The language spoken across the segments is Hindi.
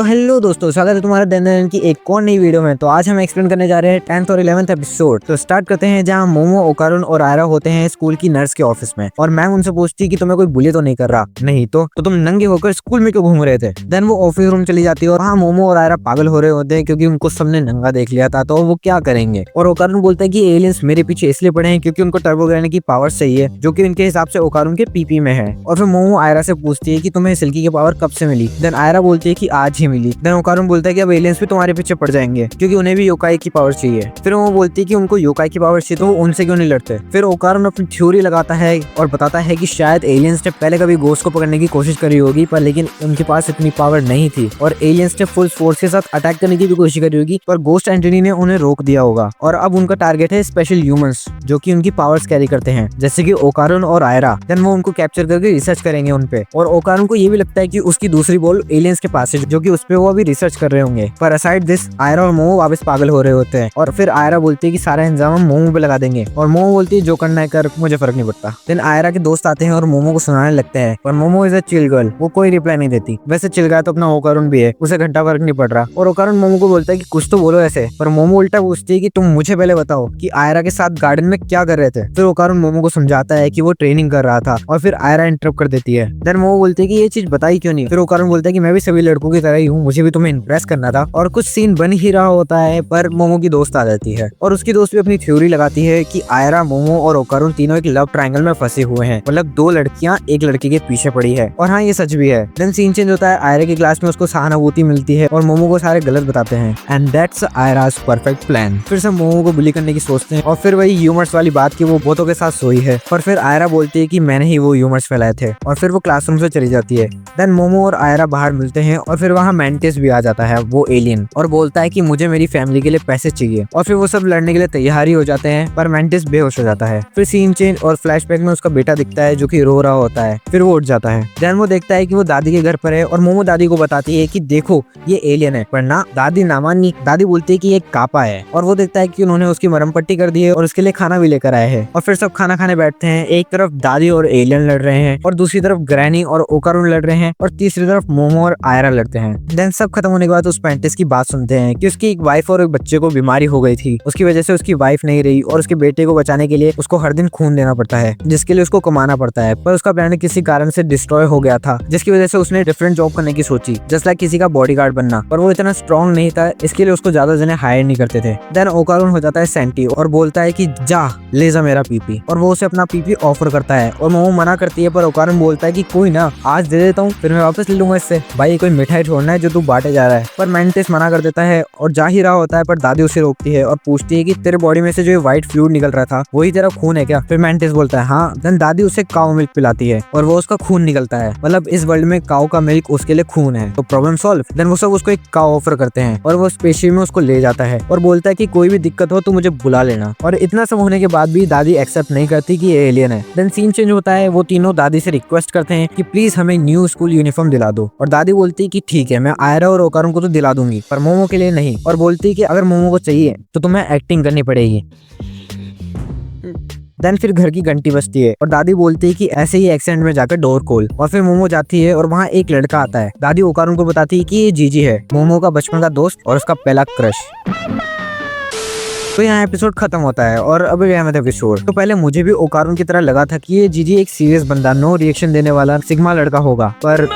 तो हेलो दोस्तों, स्वागत है तुम्हारा दिन की एक और नई वीडियो में। तो आज हम एक्सप्लेन करने जा रहे हैं 10th और 11th एपिसोड। तो स्टार्ट करते हैं जहां मोमो, ओकारुन और आयरा होते हैं स्कूल की नर्स के ऑफिस में और मैम उनसे पूछती है कि तुम्हें कोई बुली तो नहीं कर रहा। नहीं तो तुम नंगे होकर स्कूल में क्यों घूम रहे थे। देन वो ऑफिस रूम चली जाती है और वहाँ मोमो और आयरा पागल हो रहे होते हैं क्योंकि उनको सबने नंगा देख लिया था, तो वो क्या करेंगे। और ओकारुन बोलता है कि एलियंस मेरे पीछे इसलिए पड़े हैं क्योंकि उनको टर्बो गिराने की पावर चाहिए, जो कि उनके हिसाब से ओकारुन के पीपी में है। और फिर मोमो आयरा से पूछती है कि तुम्हें सिल्की की पावर कब से मिली। देन आयरा बोलती है कि आज ही मिली। देन ओकारुन बोलता है कि अब एलियंस भी तुम्हारे पीछे पड़ जाएंगे क्योंकि उन्हें भी योकाई की पावर चाहिए। फिर वो बोलती है कि उनको योकाई की पावर चाहिए तो वो उनसे क्यों नहीं लड़ते। फिर ओकारुन अपनी थ्योरी लगाता है और बताता है कि शायद एलियंस ने पहले कभी गोस्ट को पकड़ने की कोशिश करी होगी, पर लेकिन उनके पास इतनी पावर नहीं थी और एलियंस ने फुल फोर्स के साथ अटैक करने की भी कोशिश करी होगी, पर गोस्ट एंटिटी ने उन्हें रोक दिया होगा। और अब उनका टारगेट है स्पेशल ह्यूमंस जो कि उनकी पावर्स कैरी करते हैं, जैसे कि ओकारुन और आयरा। देन वो उनको कैप्चर करके रिसर्च करेंगे उन पे। और ओकारुन को ये भी लगता है कि उसकी दूसरी बॉल एलियंस के पास है, जो कि उस पे वो अभी रिसर्च कर रहे होंगे। पर असाइड दिस आयरा और मोमो वापस पागल हो रहे होते हैं और फिर आयरा बोलती है कि सारा इंजाम हम मोमो पे लगा देंगे और मोमो बोलती है जो करना है कर, मुझे फर्क नहीं पड़ता। देन आयरा के दोस्त आते हैं और मोमो को सुनाने लगते हैं, पर momo is a chill girl, वो कोई रिप्लाई नहीं देती। वैसे चिल गाय तो अपना ओकारुन भी है, उसे घंटा फर्क नहीं पड़ रहा। और ओकारुन मोमो को बोलता है कि कुछ तो बोलो ऐसे, पर मोमो उल्टा पूछती है कि तुम मुझे पहले बताओ कि आयरा के साथ गार्डन में क्या कर रहे थे। फिर ओकारुन मोमो को समझाता है कि वो ट्रेनिंग कर रहा था और फिर आयरा इंटरप्ट कर देती है। देन मोमो बोलती है कि ये चीज बताई क्यों नहीं। फिर ओकारुन बोलता है कि मैं भी सभी लड़कों की तरह ही हूँ, मुझे भी तुम्हें इंप्रेस करना था। और कुछ सीन बन ही रहा होता है पर मोमो की दोस्त आ जाती है और उसकी दोस्त भी अपनी थ्योरी लगाती है कि आयरा, मोमो और ओकारुन तीनों एक लव ट्रायंगल में फंसे हुए हैं, मतलब दो लड़कियां एक लड़के के पीछे पड़ी है। और हाँ, ये सच भी है। देन सीन चेंज होता है, आयरा की क्लास में उसको सहानुभूति मिलती है और मोमो को सारे गलत बताते हैं एंड दैट्स आयराज परफेक्ट प्लान। फिर से मोमो को बुली करने की सोचते हैं और फिर वही ह्यूमर्स वाली बात की वो बोतों के साथ सोई है। पर फिर आयरा बोलती है कि मैंने ही वो ह्यूमर्स फैलाए थे और फिर वो क्लासरूम से चली जाती है। देन मोमो और आयरा बाहर मिलते हैं और फिर वहाँ मैंटिस भी आ जाता है, वो एलियन, और बोलता है कि मुझे मेरी फैमिली के लिए पैसे चाहिए। और फिर वो सब लड़ने के लिए तैयार ही हो जाते हैं, पर मैंटिस बेहोश हो जाता है। फिर सीन चेंज और फ्लैशबैक में उसका बेटा दिखता है जो कि रो रहा होता है। फिर वो उठ जाता है। देन वो देखता है कि वो दादी के घर पर है और मोमो दादी को बताती है कि देखो ये एलियन है, पर ना दादी ना मानी। दादी बोलती है कि ये कापा है और वो देखता है कि उन्होंने उसकी मरहम पट्टी कर दी है और उसके लिए खाना भी लेकर आए हैं। और फिर सब खाना खाने बैठते हैं। एक तरफ दादी और एलियन लड़ रहे हैं और दूसरी तरफ ग्रैनी और ओकारुन लड़ रहे हैं और तीसरी तरफ मोमो और आयरा लड़ते हैं। देन सब खत्म होने के बाद उस मैंटिस की बात सुनते हैं कि उसकी एक वाइफ और एक बच्चे को बीमारी हो गई थी, उसकी वजह से उसकी वाइफ नहीं रही और उसके बेटे को बचाने के लिए उसको हर दिन खून देना पड़ता है, जिसके लिए उसको कमाना पड़ता है। पर उसका प्लान किसी कारण से डिस्ट्रॉय हो गया था, जिसकी वजह से उसने डिफरेंट जॉब करने की सोची, जस्ट लाइक किसी का बॉडीगार्ड बनना, पर वो इतना स्ट्रॉन्ग नहीं था, इसके लिए उसको ज्यादा जने हायर नहीं करते थे। देन ओकारुन हो जाता है सेंटी और बोलता है कि जा ले जा मेरा पीपी, और वो उसे अपना पीपी ऑफर करता है और मोमो मना करती है, पर ओकारुन बोलता है कि कोई ना, आज दे देता हूँ फिर मैं वापस ले लूंगा इससे, भाई कोई मिठाई छोड़ना है जो तू बांटे जा रहा है। पर मैंटिस मना कर देता है और जा ही रहा होता है, पर दादी उसे रोकती है और पूछती है कि तेरे बॉडी में से जो व्हाइट फ्लूइड निकल रहा था वही तेरा खून है क्या। फिर मैंटिस बोलता है हाँ। देन दादी उसे काऊ मिल्क पिलाती है और वो उसका खून निकलता है, मतलब इस वर्ल्ड में काऊ का मिल्क उसके लिए खून है, तो प्रॉब्लम सॉल्व। देन वो सब उसको एक काऊ ऑफर करते हैं और वो स्पेसशिप में उसको ले जाता है और बोलता है कि कोई भी दिक्कत हो तो मुझे बुला लेना। और इतना सब होने के बाद भी दादी एक्सेप्ट नहीं करती कि ये एलियन है। देन सीन चेंज होता है, वो तीनों दादी से रिक्वेस्ट करते हैं कि प्लीज हमें न्यू स्कूल यूनिफॉर्म दिला दो, और दादी बोलती है कि ठीक है, मैं आयरा और ओकारुन को तो दिला दूंगी पर मोमो के लिए नहीं, और बोलती है कि अगर मोमो को चाहिए तो तुम्हें एक्टिंग करनी पड़ेगी। देन फिर घर की घंटी बजती है और दादी बोलती है कि ऐसे ही एक्सीडेंट में जाकर डोर खोल, और फिर मोमो जाती है और वहाँ एक लड़का आता है। दादी ओकारुन को बताती है कि ये जीजी है, मोमो का बचपन का दोस्त और उसका पहला क्रश। तो यहाँ एपिसोड खत्म होता है और अब गया मैं एपिसोड। तो पहले मुझे भी ओकारुन की तरह लगा था कि ये जीजी एक सीरियस बंदा, नो रिएक्शन देने वाला सिग्मा लड़का होगा, पर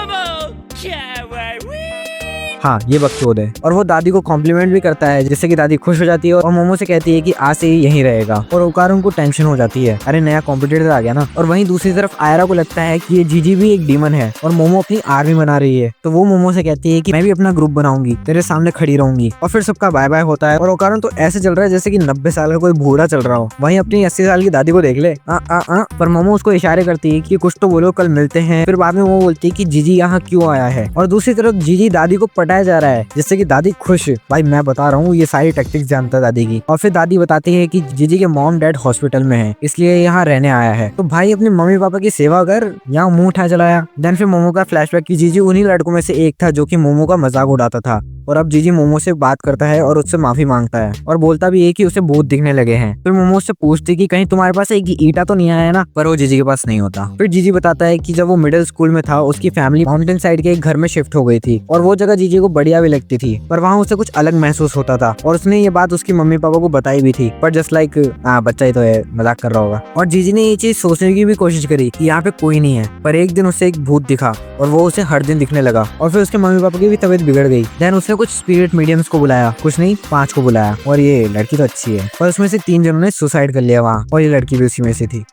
हाँ ये बकचोद है। और वो दादी को कॉम्प्लीमेंट भी करता है जिससे कि दादी खुश हो जाती है और मोमो से कहती है कि आज से ही यहीं रहेगा। और ओकारुन को टेंशन हो जाती है, अरे नया कॉम्पिटिटर आ गया ना। और वहीं दूसरी तरफ आयरा को लगता है कि ये जीजी भी एक डीमन है और मोमो अपनी आर्मी बना रही है, तो वो मोमो से कहती है कि मैं भी अपना ग्रुप बनाऊंगी, तेरे सामने खड़ी रहूंगी। और फिर सबका बाय बाय होता है और ओकारुन तो ऐसे चल रहा है जैसे कि 90 साल का कोई बूढ़ा चल रहा हो। वहीं अपनी 80 साल की दादी को देख ले। पर मोमो उसको इशारे करती है कि कुछ तो बोलो, कल मिलते हैं। फिर बाद में वो बोलती है कि जीजी यहाँ क्यों आया है, और दूसरी तरफ जीजी दादी को पटाया जा रहा है जिससे कि दादी खुश। भाई मैं बता रहा हूँ ये सारी टेक्टिक्स जानता है दादी की। और फिर दादी बताती है कि जीजी के मॉम डैड हॉस्पिटल में है इसलिए यहाँ रहने आया है, तो भाई अपने मम्मी पापा की सेवा कर, यहाँ मुंह उठा चलाया। देन फिर मोमो का फ्लैशबैक की जीजी उन्हीं लड़कों में से एक था जो कि मोमो का मजाक उड़ाता था। और अब जीजी मोमो से बात करता है और उससे माफी मांगता है और बोलता भी है कि उसे भूत दिखने लगे हैं। फिर मोमो उससे पूछती कि कहीं तुम्हारे पास एक ईटा तो नहीं आया ना, पर वो जीजी के पास नहीं होता। फिर जीजी बताता है कि जब वो मिडिल स्कूल में था उसकी फैमिली माउंटेन साइड के एक घर में शिफ्ट हो गई थी और वो जगह जीजी को बढ़िया भी लगती थी, पर वहाँ उसे कुछ अलग महसूस होता था और उसने ये बात उसकी मम्मी पापा को बताई भी थी, पर जस्ट लाइक हाँ बच्चा ही तो है, मजाक कर रहा होगा। और जीजी ने ये चीज सोचने की भी कोशिश करी कि यहाँ पे कोई नहीं है, पर एक दिन उसे एक भूत दिखा और वो उसे हर दिन दिखने लगा और फिर उसके मम्मी पापा की भी तबीयत बिगड़ गई। देन उसने कुछ स्पिरिट मीडियम्स को बुलाया, कुछ नहीं 5 को बुलाया, और ये लड़की तो अच्छी है, पर उसमें से 3 जनों ने सुसाइड कर लिया वहाँ, और ये लड़की भी उसी में से थी।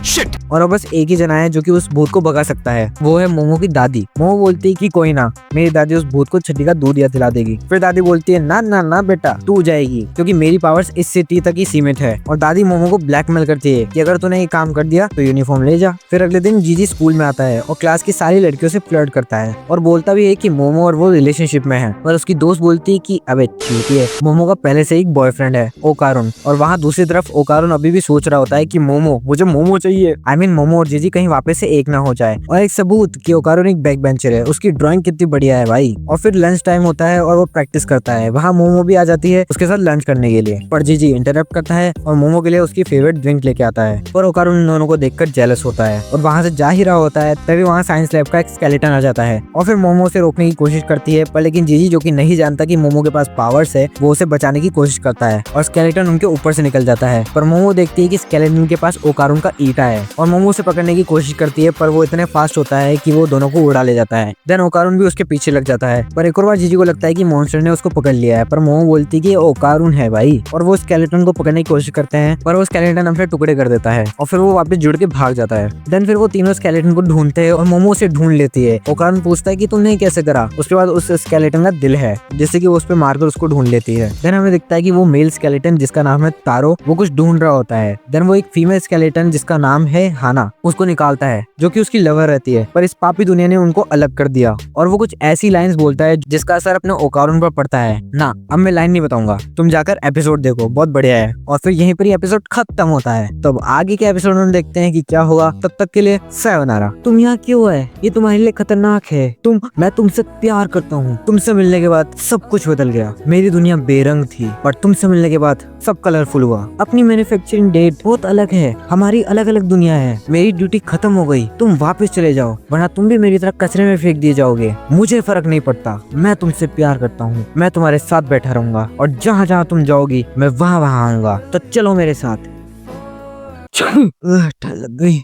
Shit. और अब बस एक ही जना है जो कि उस भूत को भगा सकता है, वो है मोमो की दादी। मोमो बोलती है कि कोई ना, मेरी दादी उस भूत को छठी का दूध या दिला देगी। फिर दादी बोलती है ना ना ना बेटा, तू जाएगी क्योंकि मेरी पावर्स इस सिटी तक ही सीमित है। और दादी मोमो को ब्लैकमेल करती है कि अगर तूने ये काम कर दिया तो यूनिफॉर्म ले जा। फिर अगले दिन जीजी स्कूल में आता है और क्लास की सारी लड़कियों से फ्लर्ट करता है और बोलता भी है कि मोमो और वो रिलेशनशिप में है, पर उसकी दोस्त बोलती है कि अबे चूतिए, मोमो का पहले से एक बॉयफ्रेंड है ओकारुन। और वहाँ दूसरी तरफ ओकारुन अभी भी सोच रहा होता है कि मोमो, मुझे मोमो चाहिए। मोमो और जीजी कहीं वापस से एक ना हो जाए। और एक सबूत कि ओकारुन एक बैक बेंचर है, उसकी ड्राइंग कितनी बढ़िया है भाई। और फिर लंच टाइम होता है और वो प्रैक्टिस करता है, वहाँ मोमो भी आ जाती है उसके साथ लंच करने के लिए, पर जीजी इंटरप्ट करता है और मोमो के लिए उसकी फेवरेट ड्रिंक लेके आता है। पर ओकारुन दोनों को देखकर जेलस होता है और वहाँ से जा ही रहा होता है तभी वहाँ साइंस लैब का एक स्केलेटन आ जाता है और फिर मोमो उसे रोकने की कोशिश करती है, पर लेकिन जीजी जो कि नहीं जानता कि मोमो के पास पावर्स है, वो उसे बचाने की कोशिश करता है और स्केलेटन उनके ऊपर से निकल जाता है। पर मोमो देखती है कि स्केलेटन के पास ओकारुन का ईटा है और मोमो उसे पकड़ने की कोशिश करती है, पर वो इतने फास्ट होता है कि वो दोनों को उड़ा ले जाता है। देन ओकारुन भी उसके पीछे लग जाता है, पर एक और बार जीजी को लगता है कि मॉन्स्टर ने उसको पकड़ लिया है, पर मोमो बोलती है कि ओकारुन है भाई, और वो स्केलेटन को पकड़ने की कोशिश करते हैं, पर वो स्केलेटन अपने टुकड़े कर देता है और फिर वो वापस जुड़ के भाग जाता है। देन फिर वो तीनों स्केलेटन को ढूंढते हैं और मोमो उसे ढूंढ लेती है। ओकारुन पूछता है कि तुमने कैसे करा। उसके बाद उस स्केलेटन का दिल है जिससे कि वो उस पे मारकर उसको ढूंढ लेती है। देन हमें दिखता है कि वो मेल स्केलेटन जिसका नाम है तारो, वो कुछ ढूंढ रहा होता है। देन वो एक फीमेल स्केलेटन जिसका नाम है हाना उसको निकालता है, जो कि उसकी लवर रहती है, पर इस पापी दुनिया ने उनको अलग कर दिया। और वो कुछ ऐसी लाइंस बोलता है जिसका असर अपने ओकारुन पर पड़ता है ना। अब मैं लाइन नहीं बताऊंगा, तुम जाकर एपिसोड देखो, बहुत बढ़िया है। और फिर यहीं पर ही एपिसोड खत्म होता है। तो अब आगे के एपिसोड में देखते हैं कि क्या होगा। तब तक के लिए सायोनारा। तुम यहाँ क्यों है? ये तुम्हारे लिए खतरनाक है। मैं तुमसे प्यार करता हूँ। तुमसे मिलने के बाद सब कुछ बदल गया। मेरी दुनिया बेरंग थी पर तुमसे मिलने के बाद सब कलरफुल हुआ। अपनी मैन्युफैक्चरिंग डेट बहुत अलग है, हमारी अलग अलग दुनिया है। मेरी ड्यूटी खत्म हो गई, तुम वापस चले जाओ वरना तुम भी मेरी तरह कचरे में फेंक दिए जाओगे। मुझे फर्क नहीं पड़ता, मैं तुमसे प्यार करता हूँ। मैं तुम्हारे साथ बैठा रहूंगा और जहाँ जहाँ तुम जाओगी मैं वहाँ वहाँ आऊंगा। तो चलो मेरे साथ। ठंड लग गई।